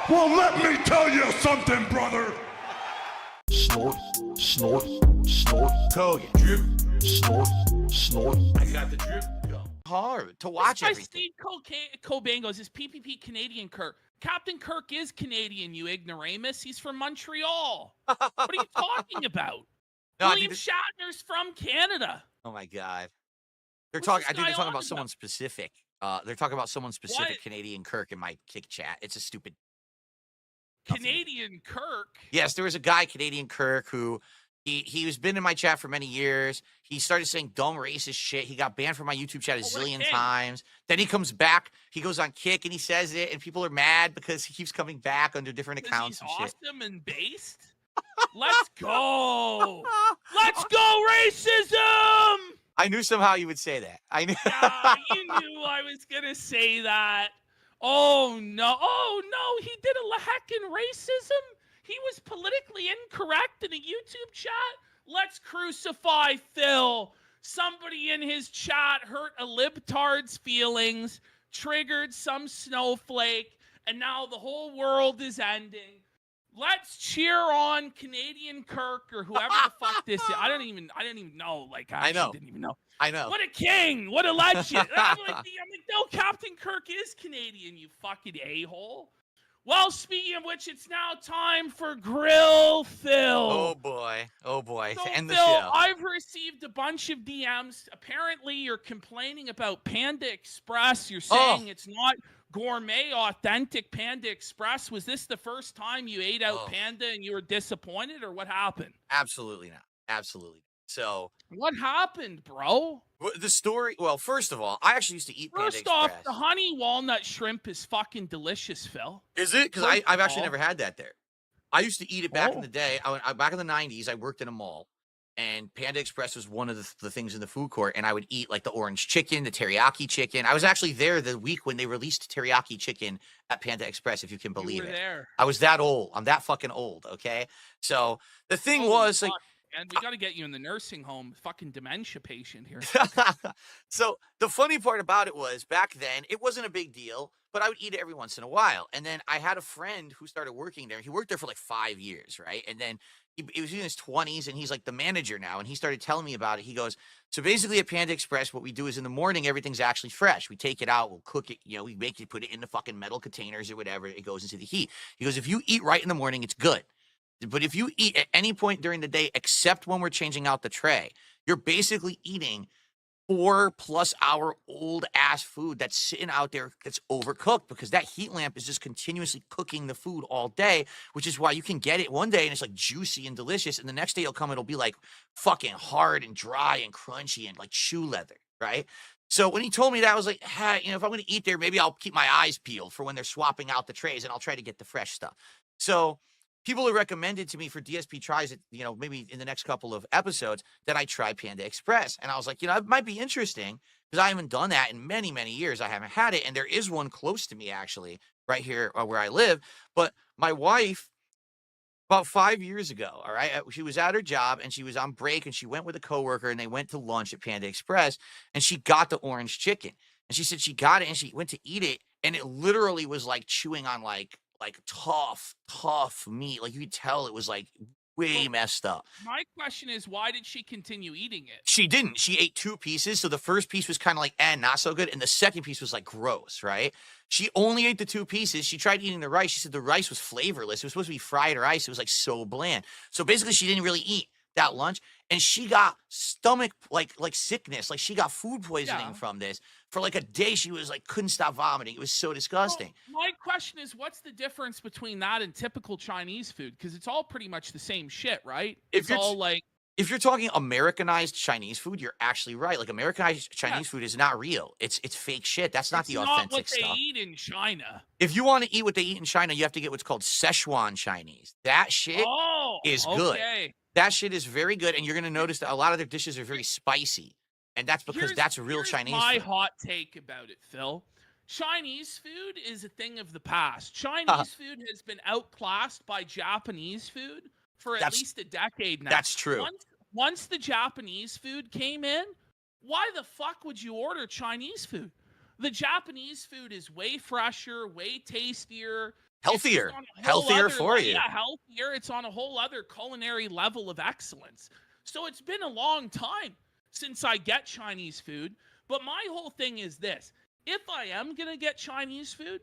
Well, let me tell you something, brother. Snort, snort, snort. Kogan. Drip, Snort, snort. I got the drip. Go. Hard to watch I everything. Steve Cobain goes, is PPP Canadian Kirk? Captain Kirk is Canadian, you ignoramus. He's from Montreal. What are you talking about? No, I William think Shatner's from Canada. oh my god. They're What's talking. this I think they're guy talking on about someone about? specific. They're talking about someone specific. What? Canadian Kirk in my kick chat. It's a stupid. nothing. Canadian Kirk? Yes, there was a guy, Canadian Kirk, who he was been in my chat for many years. He started saying dumb racist shit. He got banned from my YouTube chat a what a zillion king. times. Then he comes back. He goes on Kick and he says it, and people are mad because he keeps coming back under different Because accounts he's and shit. awesome and based? Let's go. Let's go, racism. I knew somehow you would say that. I knew. Yeah, you knew I was going to say that. Oh, no. Oh, no. He did a heckin' racism. He was politically incorrect in a YouTube chat. Let's crucify Phil. Somebody in his chat hurt a libtard's feelings, triggered some snowflake, and now the whole world is ending. Let's cheer on Canadian Kirk or whoever the fuck this is. I didn't even know. Like, I know. didn't even know. I know. What a king! What a legend! I'm like, no, Captain Kirk is Canadian, you fucking a-hole. Well, speaking of which, it's now time for Grill Phil. Oh boy. Oh boy. So, To end the Phil, show. I've received a bunch of DMs. Apparently, you're complaining about Panda Express. You're saying it's not gourmet, authentic Panda Express. Was this the first time you ate out Panda and you were disappointed, or what happened? Absolutely not. Absolutely. So What happened, bro? the story. Well, first of all, I actually used to eat Panda First off, Express. the honey walnut shrimp is fucking delicious, Phil. Is it? Because First I've of actually all- never had that there. I used to eat it back in Oh. the day. Back in the 90s, I worked in a mall, and Panda Express was one of the things in the food court, and I would eat like the orange chicken, the teriyaki chicken. I was actually there the week when they released teriyaki chicken at Panda Express, if you can You believe were it. there. I was that old. I'm that fucking old, okay? So the thing Holy was, like, fuck, man, we got to get you in the nursing home. Fucking dementia patient here. so the funny part about it was back then it wasn't a big deal, but I would eat it every once in a while. And then I had a friend who started working there. He worked there for like 5 years, right? And then he was in his 20s and he's like the manager now. And he started telling me about it. He goes, so basically at Panda Express, what we do is in the morning, everything's actually fresh. We take it out, we'll cook it, we make it, put it in the fucking metal containers or whatever. It goes into the heat. He goes, if you eat right in the morning, it's good. But if you eat at any point during the day, except when we're changing out the tray, you're basically eating 4+ hour old ass food that's sitting out there that's overcooked because that heat lamp is just continuously cooking the food all day, which is why you can get it one day and it's like juicy and delicious. And the next day it'll be like fucking hard and dry and crunchy and like shoe leather, right? So when he told me that, I was like, hey, if I'm going to eat there, maybe I'll keep my eyes peeled for when they're swapping out the trays and I'll try to get the fresh stuff. So people have recommended to me for DSP tries it, maybe in the next couple of episodes that I try Panda Express. And I was like, it might be interesting because I haven't done that in many, many years. I haven't had it. And there is one close to me, actually, right here where I live. But my wife, about 5 years ago, all right, she was at her job and she was on break and she went with a coworker and they went to lunch at Panda Express and she got the orange chicken. And she said she got it and she went to eat it. And it literally was like chewing on like tough meat. Like you could tell it was like way messed up. My question is, why did she continue eating it? She didn't. She ate 2 pieces. So the first piece was kind of like, not so good. And the second piece was like gross, right? She only ate the 2 pieces. She tried eating the rice. She said the rice was flavorless. It was supposed to be fried rice. It was like so bland. So basically she didn't really eat that lunch. And she got stomach like sickness. Like she got food poisoning from this. For like a day, she was like, couldn't stop vomiting. It was so disgusting. Well, my question is, what's the difference between that and typical Chinese food? Because it's all pretty much the same shit, right? If It's not what they eat in China. If you want to eat what they eat in China, you have to get what's called Szechuan Chinese. That shit is good. That shit is very good, and you're going to notice that a lot of their dishes are very spicy, and that's because that's real Chinese my food. hot take about it, Phil. Chinese food is a thing of the past. Chinese food has been outclassed by Japanese food for at least a decade now. That's true. Once the Japanese food came in, why the fuck would you order Chinese food? The Japanese food is way fresher, way tastier. Healthier. On a whole Healthier other for you. Yeah, healthier. It's on a whole other culinary level of excellence. So it's been a long time since I get Chinese food. But my whole thing is this. If I am going to get Chinese food,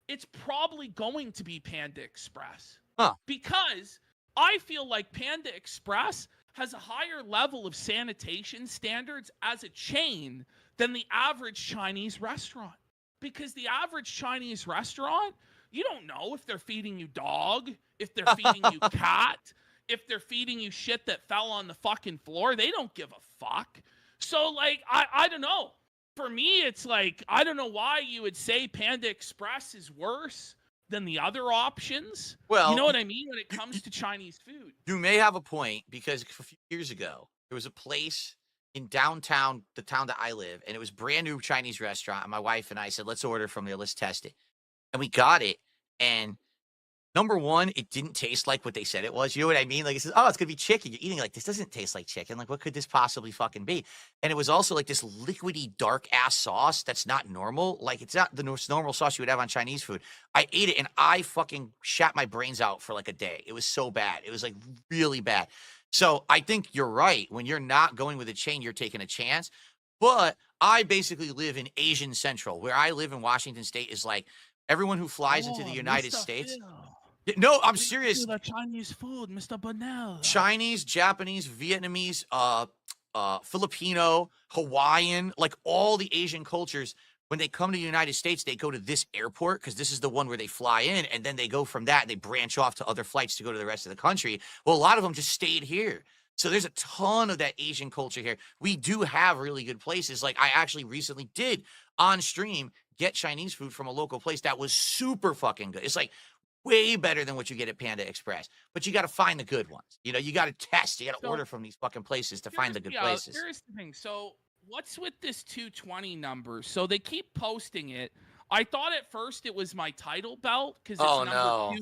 it's probably going to be Panda Express. Huh. Because I feel like Panda Express has a higher level of sanitation standards as a chain than the average Chinese restaurant. Because the average Chinese restaurant, you don't know if they're feeding you dog, if they're feeding you cat, if they're feeding you shit that fell on the fucking floor. They don't give a fuck. So, like, I don't know. For me, it's like, I don't know why you would say Panda Express is worse than the other options. Well, you know what I mean when it comes to Chinese food. You may have a point, because a few years ago, there was a place in downtown, the town that I live, and it was a brand new Chinese restaurant. And my wife and I said, let's order from there. Let's test it. And we got it. And number one, it didn't taste like what they said it was. You know what I mean? Like, it says, oh, it's going to be chicken. You're eating like, this doesn't taste like chicken. Like, what could this possibly fucking be? And it was also like this liquidy, dark-ass sauce that's not normal. Like, it's not the normal sauce you would have on Chinese food. I ate it, and I fucking shat my brains out for like a day. It was so bad. It was like really bad. So I think you're right. When you're not going with a chain, you're taking a chance. But I basically live in Asian Central. Where I live in Washington State is like, everyone who flies into the United States. No, I'm serious. The Chinese food, Mr. Bonnell. Chinese, Japanese, Vietnamese, Filipino, Hawaiian, like all the Asian cultures, when they come to the United States, they go to this airport because this is the one where they fly in, and then they go from that and they branch off to other flights to go to the rest of the country. Well, a lot of them just stayed here. So there's a ton of that Asian culture here. We do have really good places. Like, I actually recently did on stream get Chinese food from a local place that was super fucking good. It's like way better than what you get at Panda Express. But you got to find the good ones. You know, you got to test. You got to order from these fucking places to find the good places. Here's the thing. So what's with this 220 number? So they keep posting it. I thought at first it was my title belt because it's number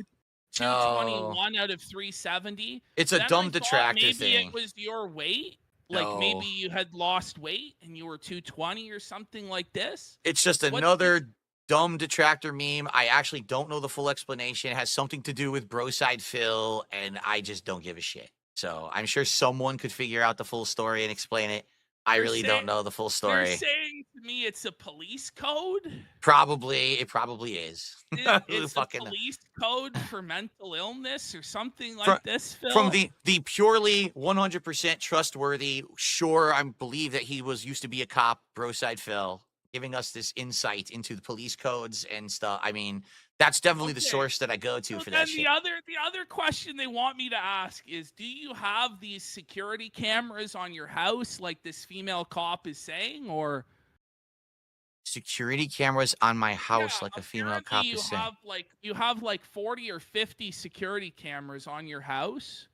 221 out of 370. It's a dumb detractor maybe thing. Maybe it was your weight. Like maybe you had lost weight and you were 220 or something like this. It's just another dumb detractor meme. I actually don't know the full explanation. It has something to do with darksydephil, and I just don't give a shit. So I'm sure someone could figure out the full story and explain it. I really don't know the full story. You're saying to me it's a police code? Probably. It probably is. It's a police code for mental illness or something like this, Phil? From the purely 100% trustworthy, sure, I believe that he used to be a cop, darksydephil, giving us this insight into the police codes and stuff. I mean, that's definitely the source that I go to for that shit. The other question they want me to ask is, do you have these security cameras on your house like this female cop is saying, or security cameras on my house like a female cop is saying? You have like 40 or 50 security cameras on your house?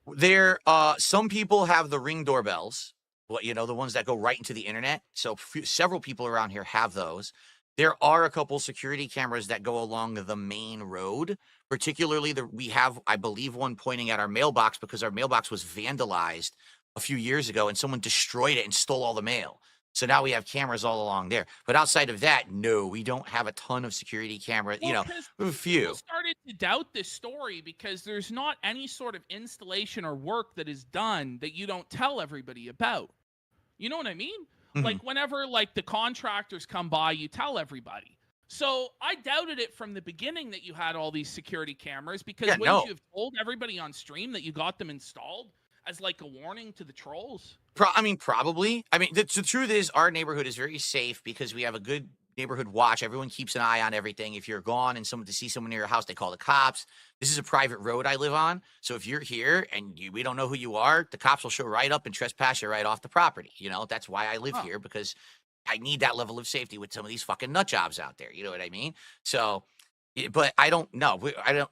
Some people have the Ring doorbells. Well, you know, the ones that go right into the internet. So several people around here have those. There are a couple security cameras that go along the main road. Particularly, we have, I believe, one pointing at our mailbox because our mailbox was vandalized a few years ago and someone destroyed it and stole all the mail. So now we have cameras all along there. But outside of that, no, we don't have a ton of security cameras. Well, you know, a few. People started to doubt this story because there's not any sort of installation or work that is done that you don't tell everybody about. You know what I mean? Mm-hmm. Like whenever like the contractors come by, you tell everybody. So I doubted it from the beginning that you had all these security cameras because wouldn't you have told everybody on stream that you got them installed as like a warning to the trolls? Probably. I mean, the truth is our neighborhood is very safe because we have a good neighborhood watch. Everyone keeps an eye on everything. If you're gone and someone to see someone near your house, they call the cops. This is a private road I live on. So if you're here and we don't know who you are, the cops will show right up and trespass you right off the property. You know, that's why I live here, because I need that level of safety with some of these fucking nut jobs out there. You know what I mean? So, but I don't know.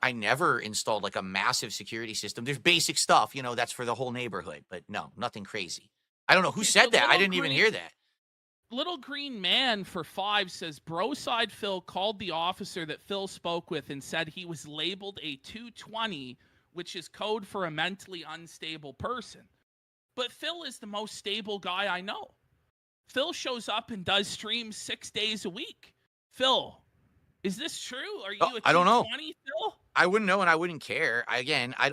I never installed like a massive security system. There's basic stuff, you know, that's for the whole neighborhood, but no, nothing crazy. I don't know who said that. I didn't even hear that. Little Green Man for 5 says darksydephil called the officer that Phil spoke with and said he was labeled a 220, which is code for a mentally unstable person. But Phil is the most stable guy I know. Phil shows up and does streams 6 days a week. Phil, is this true? Are you a 220, I don't know. Phil? I wouldn't know and I wouldn't care.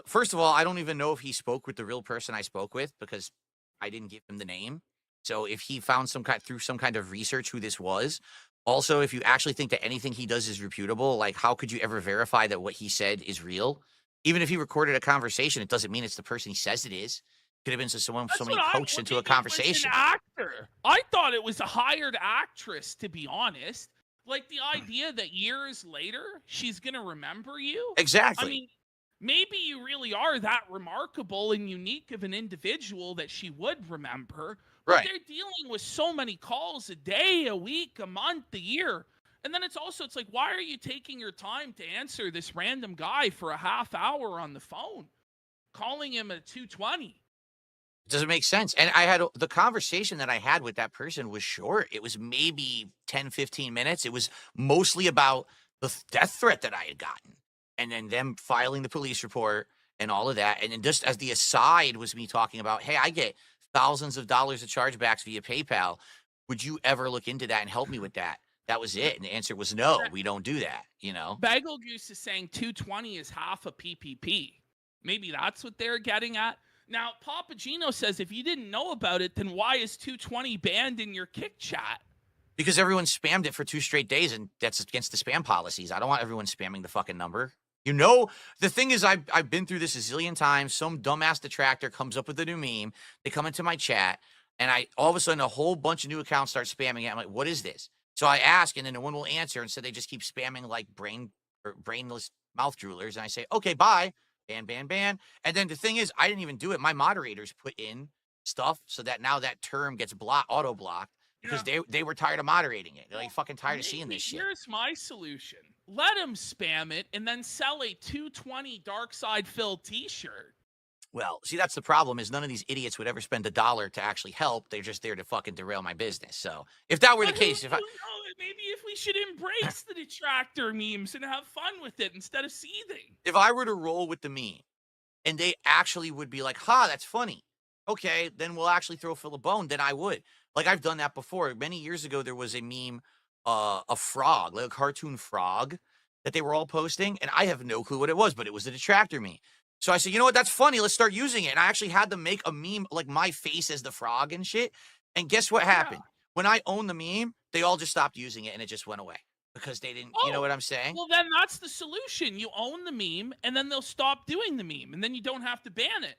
First of all, I don't even know if he spoke with the real person I spoke with because I didn't give him the name. So if he found through some kind of research who this was, also if you actually think that anything he does is reputable, like how could you ever verify that what he said is real? Even if he recorded a conversation, it doesn't mean it's the person he says it is. Could have been somebody coached into a conversation. Maybe it was an actor. I thought it was a hired actress, to be honest. Like the idea that years later she's gonna remember you. Exactly. I mean, maybe you really are that remarkable and unique of an individual that she would remember. But Right. they're dealing with so many calls a day, a week, a month, a year. And then it's like, why are you taking your time to answer this random guy for a half hour on the phone? Calling him at 2:20. It doesn't make sense. And the conversation that I had with that person was short. It was maybe 10, 15 minutes. It was mostly about the death threat that I had gotten and then them filing the police report and all of that. And then just as the aside was me talking about, hey, I get thousands of dollars of chargebacks via PayPal. Would you ever look into that and help me with that? That was it. And the answer was no, we don't do that, Bagel Goose is saying 220 is half a PPP. Maybe that's what they're getting at. Now, Papagino says, if you didn't know about it, then why is 220 banned in your Kick chat? Because everyone spammed it for 2 straight days, and that's against the spam policies. I don't want everyone spamming the fucking number. The thing is, I've been through this a zillion times. Some dumbass detractor comes up with a new meme. They come into my chat, and all of a sudden, a whole bunch of new accounts start spamming it. I'm like, what is this? So I ask, and then no one will answer, and so they just keep spamming like brainless mouth droolers. And I say, okay, bye. Ban, ban, ban. And then the thing is, I didn't even do it. My moderators put in stuff so that now that term gets auto blocked because they were tired of moderating it. They're like fucking tired of seeing this shit. Here's my solution. Let them spam it and then sell a 220 Darksydephil t-shirt. Well, see, that's the problem is none of these idiots would ever spend $1 to actually help. They're just there to fucking derail my business. So if that were the case, maybe if we should embrace the detractor memes and have fun with it instead of seething. If I were to roll with the meme and they actually would be like, ha, that's funny. Okay, then we'll actually throw Phil a bone. Then I would. Like I've done that before. Many years ago, there was a meme, a frog, like a cartoon frog that they were all posting. And I have no clue what it was, but it was a detractor meme. So I said, you know what? That's funny. Let's start using it. And I actually had them make a meme like my face as the frog and shit. And guess what happened? When I owned the meme, they all just stopped using it and it just went away because they didn't, you know what I'm saying? Well, then that's the solution. You own the meme and then they'll stop doing the meme and then you don't have to ban it.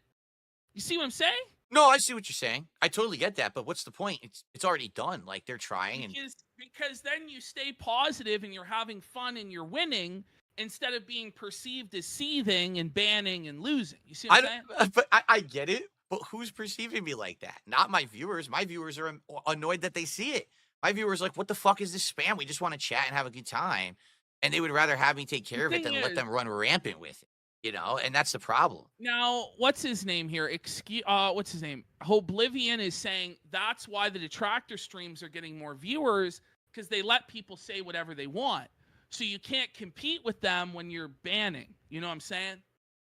You see what I'm saying? No, I see what you're saying. I totally get that. But what's the point? It's already done. Like they're trying. Because then you stay positive and you're having fun and you're winning instead of being perceived as seething and banning and losing. You see what I'm saying? But I get it. But who's perceiving me like that? Not my viewers. My viewers are annoyed that they see it. My viewers are like, what the fuck is this spam? We just want to chat and have a good time. And they would rather have me take care of it than let them run rampant with it. And that's the problem. Now, what's his name here? What's his name? Oblivion is saying that's why the detractor streams are getting more viewers because they let people say whatever they want. So you can't compete with them when you're banning. You know what I'm saying?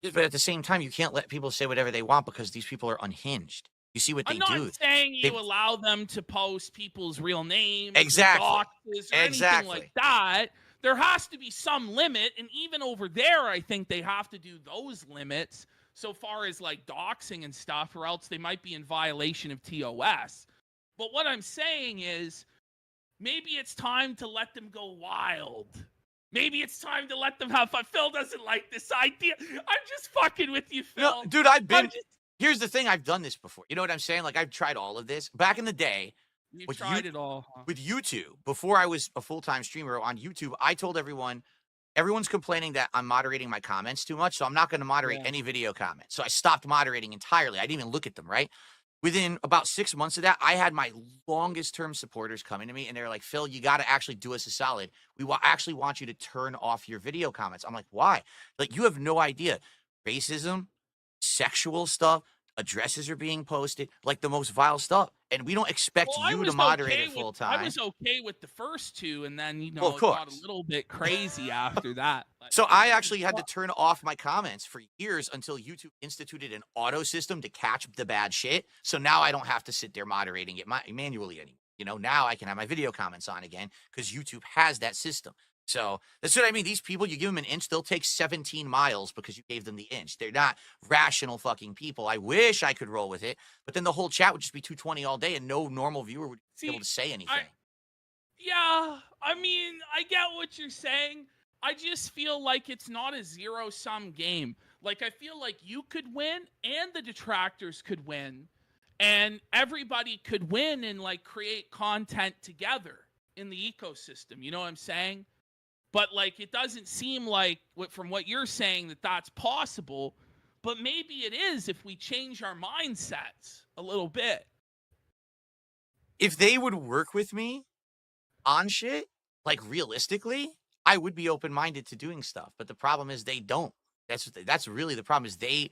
But at the same time, you can't let people say whatever they want because these people are unhinged. You see what they do. I'm not saying you allow them to post people's real names, exactly, or anything like that. There has to be some limit, and even over there, I think they have to do those limits so far as like doxing and stuff, or else they might be in violation of TOS. But what I'm saying is, maybe it's time to let them go wild. Maybe it's time to let them have fun. Phil doesn't like this idea. I'm just fucking with you, Phil. No, dude, here's the thing. I've done this before. You know what I'm saying? Like, I've tried all of this. Back in the day, You've tried it all. Huh? With YouTube, before I was a full-time streamer on YouTube, I told everyone's complaining that I'm moderating my comments too much, so I'm not going to moderate any video comments. So I stopped moderating entirely. I didn't even look at them, right? Within about 6 months of that, I had my longest-term supporters coming to me, and they're like, Phil, you got to actually do us a solid. We actually want you to turn off your video comments. I'm like, why? Like, you have no idea. Racism, sexual stuff, addresses are being posted, like the most vile stuff. And we don't expect you to moderate it full time. I was okay with the first two, and then, it got a little bit crazy after that. But, so I actually had to turn off my comments for years until YouTube instituted an auto system to catch the bad shit. So now I don't have to sit there moderating it manually anymore. Now I can have my video comments on again because YouTube has that system. So that's what I mean. These people, you give them an inch, they'll take 17 miles because you gave them the inch. They're not rational fucking people. I wish I could roll with it, but then the whole chat would just be 220 all day and no normal viewer would be able to say anything. Yeah, I mean, I get what you're saying. I just feel like it's not a zero-sum game. Like, I feel like you could win and the detractors could win and everybody could win and, like, create content together in the ecosystem. You know what I'm saying? But, like, it doesn't seem like, from what you're saying, that that's possible. But maybe it is if we change our mindsets a little bit. If they would work with me on shit, like realistically, I would be open-minded to doing stuff. But the problem is they don't. That's really the problem is the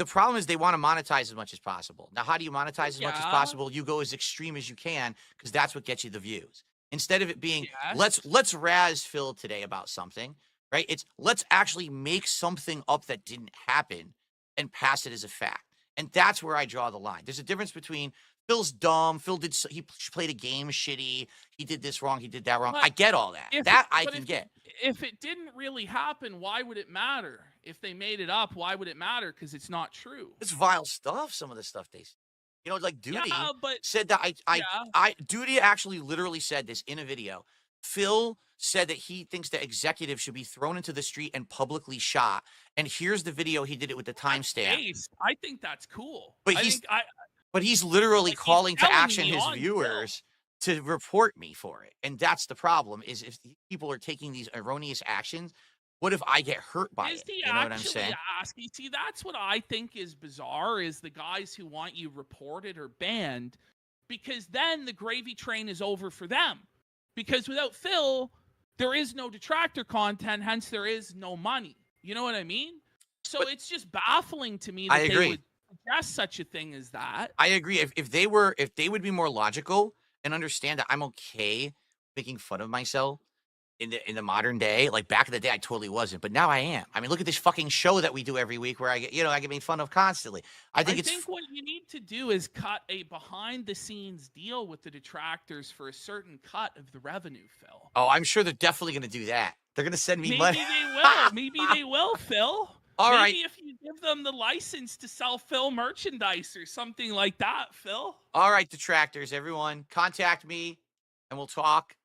problem is they want to monetize as much as possible. Now, how do you monetize as much as possible? You go as extreme as you can because that's what gets you the views. Instead of it being, let's razz Phil today about something, right? It's let's actually make something up that didn't happen and pass it as a fact. And that's where I draw the line. There's a difference between Phil's dumb. He played a game shitty. He did this wrong. He did that wrong. But I get all that. I can get. If it didn't really happen, why would it matter? If they made it up, why would it matter? Because it's not true. It's vile stuff. Some of the stuff they say. You know, like Duty said that Duty actually literally said this in a video. Phil said that he thinks that executives should be thrown into the street and publicly shot. And here's the video. He did it with the timestamp. I think that's cool. But he's literally calling to action his viewers to report me for it. And that's the problem is if people are taking these erroneous actions, what if I get hurt by it? You know what I'm saying? See, that's what I think is bizarre is the guys who want you reported or banned because then the gravy train is over for them. Because without Phil, there is no detractor content, hence there is no money. You know what I mean? So it's just baffling to me that they would suggest such a thing as that. I agree. If they would be more logical and understand that I'm okay making fun of myself in the modern day, like back in the day, I totally wasn't, but now I am. I mean, look at this fucking show that we do every week where I get made fun of constantly. I think what you need to do is cut a behind the scenes deal with the detractors for a certain cut of the revenue, Phil. Oh, I'm sure they're definitely going to do that. They're going to send me money. Maybe they will. Maybe they will, Phil. Maybe if you give them the license to sell Phil merchandise or something like that, Phil. All right, detractors, everyone, contact me and we'll talk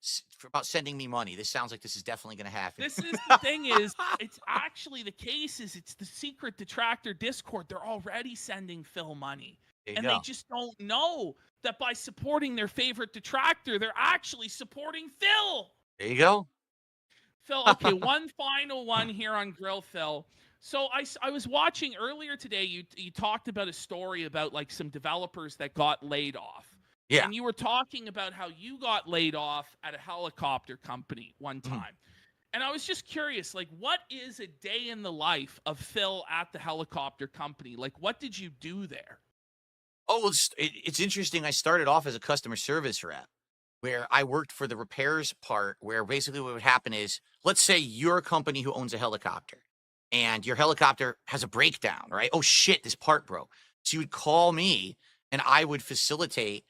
about sending me money. This sounds like this is definitely going to happen. This is the thing is, it's actually the case is it's the secret detractor Discord. They're already sending Phil money. And they just don't know that by supporting their favorite detractor, they're actually supporting Phil. There you go. Phil, okay, one final one here on Grill, Phil. So I was watching earlier today, you talked about a story about like some developers that got laid off. Yeah. And you were talking about how you got laid off at a helicopter company one time. And I was just curious, like, what is a day in the life of Phil at the helicopter company? Like, what did you do there? Oh, it's interesting. I started off as a customer service rep where I worked for the repairs part where basically what would happen is, let's say you're a company who owns a helicopter and your helicopter has a breakdown, right? Oh, shit, this part broke. So you would call me and I would facilitate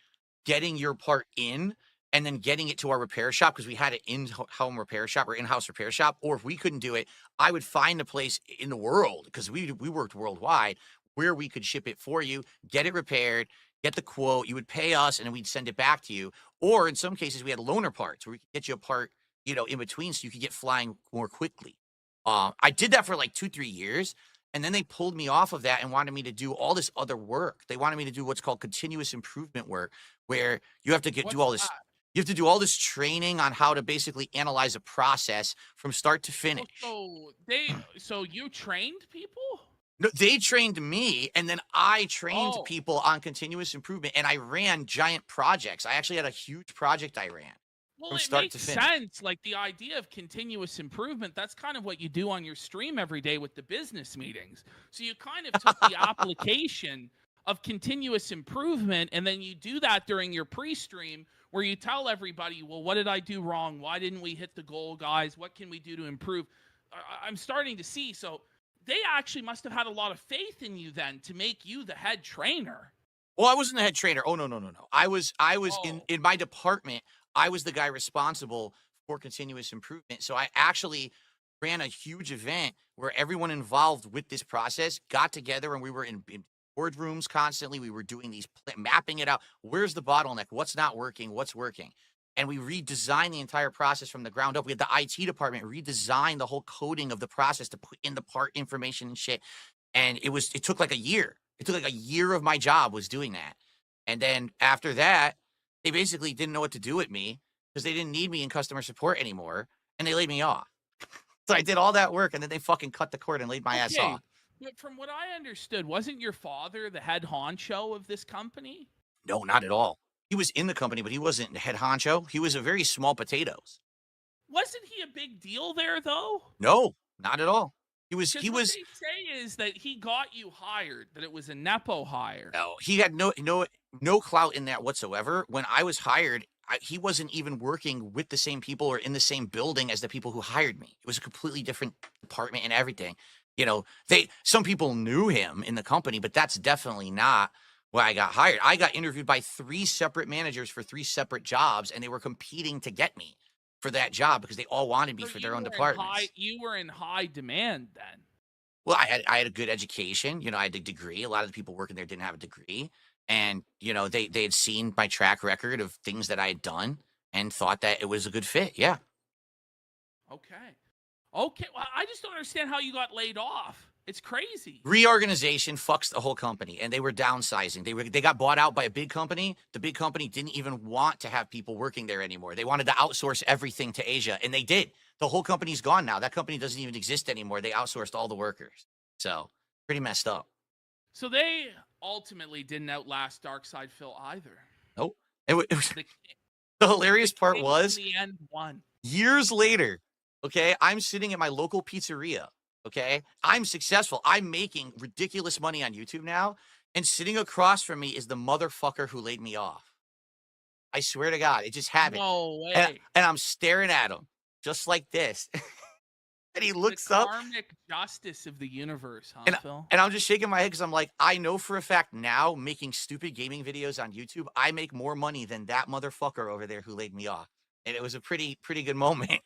getting your part in and then getting it to our repair shop because we had an in-home repair shop or in-house repair shop. Or if we couldn't do it, I would find a place in the world because we worked worldwide where we could ship it for you, get it repaired, get the quote, you would pay us, and then we'd send it back to you. Or in some cases, we had loaner parts where we could get you a part, in between so you could get flying more quickly. I did that for like 2-3 years. And then they pulled me off of that and wanted me to do all this other work. They wanted me to do what's called continuous improvement work, where you have to do all this. You have to do all this training on how to basically analyze a process from start to finish. So you trained people? No, they trained me, and then I trained people on continuous improvement, and I ran giant projects. I actually had a huge project I ran. Well, it makes sense. Like the idea of continuous improvement, that's kind of what you do on your stream every day with the business meetings. So you kind of took the application of continuous improvement, and then you do that during your pre-stream where you tell everybody, well, what did I do wrong? Why didn't we hit the goal, guys? What can we do to improve? I'm starting to see. So they actually must have had a lot of faith in you then to make you the head trainer. Well, I wasn't the head trainer. Oh, no. I was in my department. I was the guy responsible for continuous improvement. So I actually ran a huge event where everyone involved with this process got together, and we were in boardrooms constantly. We were doing these, mapping it out. Where's the bottleneck? What's not working? What's working? And we redesigned the entire process from the ground up. We had the IT department redesign the whole coding of the process to put in the part information and shit. And it took like a year. It took like a year of my job was doing that. And then after that, they basically didn't know what to do with me because they didn't need me in customer support anymore. And they laid me off. So I did all that work, and then they fucking cut the cord and laid my ass off. But from what I understood, wasn't your father the head honcho of this company? No, not at all. He was in the company, but he wasn't head honcho. He was a very small potatoes. Wasn't he a big deal there, though? No, not at all. What they say is that he got you hired, that it was a nepo hire. No, he had no clout in that whatsoever. When I was hired, he wasn't even working with the same people or in the same building as the people who hired me. It was a completely different department and everything. You know, some people knew him in the company, but that's definitely not why I got hired. I got interviewed by 3 separate managers for 3 separate jobs, and they were competing to get me for that job because they all wanted me for their own departments. You were in high demand then. Well, I had a good education. You know, I had a degree. A lot of the people working there didn't have a degree. And, you know, they had seen my track record of things that I had done and thought that it was a good fit. Yeah. Okay. Well, I just don't understand how you got laid off. It's crazy. Reorganization fucks the whole company, and they were downsizing. They got bought out by a big company. The big company didn't even want to have people working there anymore. They wanted to outsource everything to Asia, and they did. The whole company's gone now. That company doesn't even exist anymore. They outsourced all the workers. So, pretty messed up. So they ultimately didn't outlast Darksydephil either. Nope. The hilarious part was the end won. Years later, okay, I'm sitting at my local pizzeria. Okay, I'm successful. I'm making ridiculous money on YouTube now. And sitting across from me is the motherfucker who laid me off. I swear to God, it just happened. No way. And I'm staring at him just like this. And he looks the up. Karmic justice of the universe, huh, Phil? And I'm just shaking my head because I'm like, I know for a fact now, making stupid gaming videos on YouTube, I make more money than that motherfucker over there who laid me off. And it was a pretty good moment.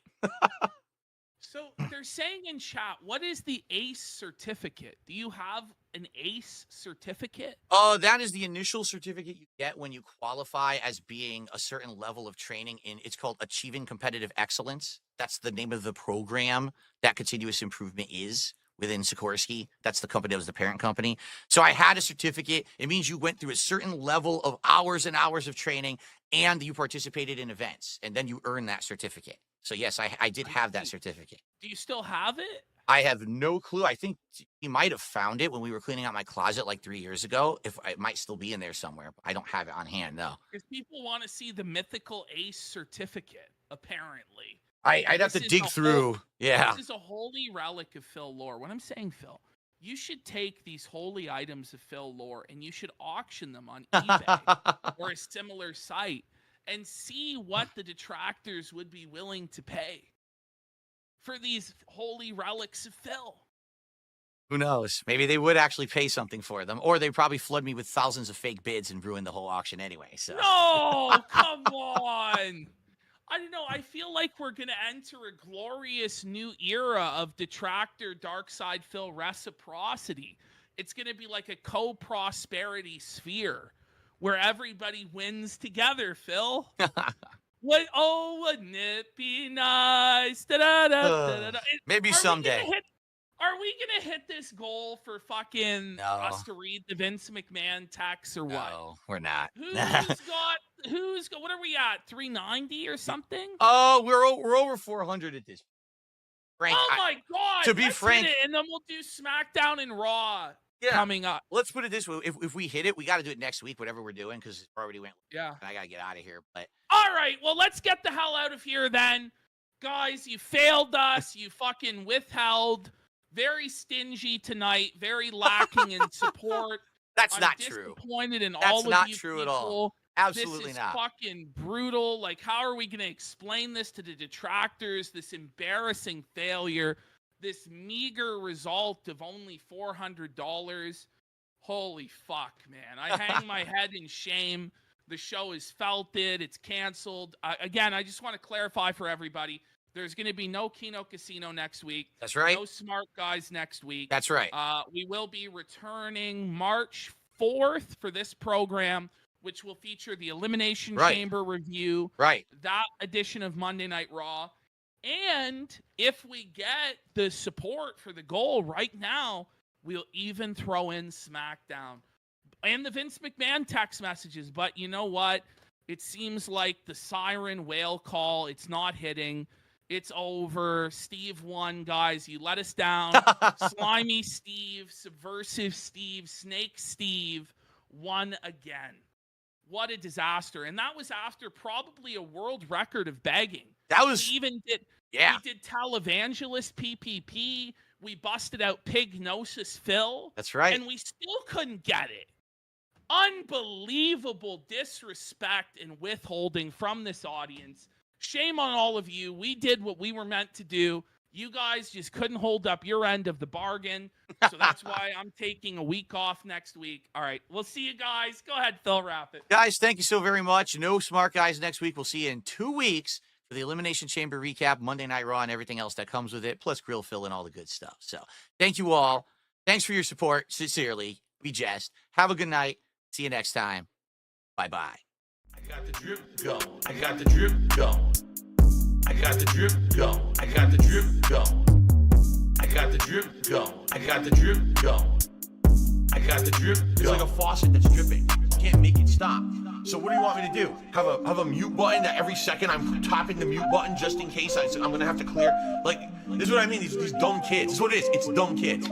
So they're saying in chat, what is the ACE certificate? Do you have an ACE certificate? Oh, that is the initial certificate you get when you qualify as being a certain level of training it's called Achieving Competitive Excellence. That's the name of the program that continuous improvement is within Sikorsky. That's the company that was the parent company. So I had a certificate. It means you went through a certain level of hours and hours of training and you participated in events, and then you earn that certificate. So yes, I did have that certificate. Do you still have it? I have no clue. I think he might have found it when we were cleaning out my closet like 3 years ago. If it might still be in there somewhere. I don't have it on hand, though. Because people want to see the mythical ACE certificate, apparently. I'd have to dig through. Yeah. This is a holy relic of Phil lore. What I'm saying, Phil, you should take these holy items of Phil lore and you should auction them on eBay or a similar site and see what the detractors would be willing to pay for these holy relics of Phil. Who knows? Maybe they would actually pay something for them, or they'd probably flood me with thousands of fake bids and ruin the whole auction anyway. So no, come on. I don't know. I feel like we're going to enter a glorious new era of detractor Darksydephil reciprocity. It's going to be like a co-prosperity sphere where everybody wins together, Phil. Wouldn't it be nice? Maybe someday. Are we gonna hit this goal for fucking us to read the Vince McMahon text or what? No, we're not. Who's got? What are we at? 390 or something? Oh, we're over 400 at this point. Frank, oh my God! To be frank, and then we'll do SmackDown and Raw coming up. Let's put it this way: if we hit it, we got to do it next week, whatever we're doing, because it already went. Yeah, and I gotta get out of here. But all right, well, let's get the hell out of here then, guys. You failed us. You fucking withheld. Very stingy tonight. Very lacking in support. That's not true. Disappointed in That's all of not you true people. at all. Absolutely this is not. Fucking brutal. Like, how are we going to explain this to the detractors? This embarrassing failure. This meager result of only $400. Holy fuck, man. I hang my head in shame. The show is felted. It's canceled. Again, I just want to clarify for everybody. There's going to be no Keno Casino next week. That's right. No Smart Guys next week. That's right. We will be returning March 4th for this program, which will feature the Elimination Chamber review. Right. That edition of Monday Night Raw. And if we get the support for the goal right now, we'll even throw in SmackDown and the Vince McMahon text messages. But you know what? It seems like the siren whale call, it's not hitting. It's over. Steve won, guys. You let us down. Slimy Steve, Subversive Steve, Snake Steve won again. What a disaster. And that was after probably a world record of begging. That was... We even did... Yeah. We did Televangelist PPP. We busted out Pignosis Phil. That's right. And we still couldn't get it. Unbelievable disrespect and withholding from this audience. Shame on all of you. We did what we were meant to do. You guys just couldn't hold up your end of the bargain. So that's why I'm taking a week off next week. All right. We'll see you guys. Go ahead, Phil, wrap it. Guys, thank you so very much. No Smart Guys next week. We'll see you in 2 weeks for the Elimination Chamber recap, Monday Night Raw, and everything else that comes with it, plus Grill Phil and all the good stuff. So thank you all. Thanks for your support. Sincerely, we jest. Have a good night. See you next time. Bye-bye. I got the drip go. I got the drip go. I got the drip go. I got the drip go. I got the drip go. I got the drip go. I got the drip go. It's like a faucet that's dripping. You can't make it stop. So what do you want me to do? Have a mute button that every second I'm tapping the mute button just in case I'm gonna have to clear? Like, this is what I mean. These dumb kids. This is what it is. It's dumb kids.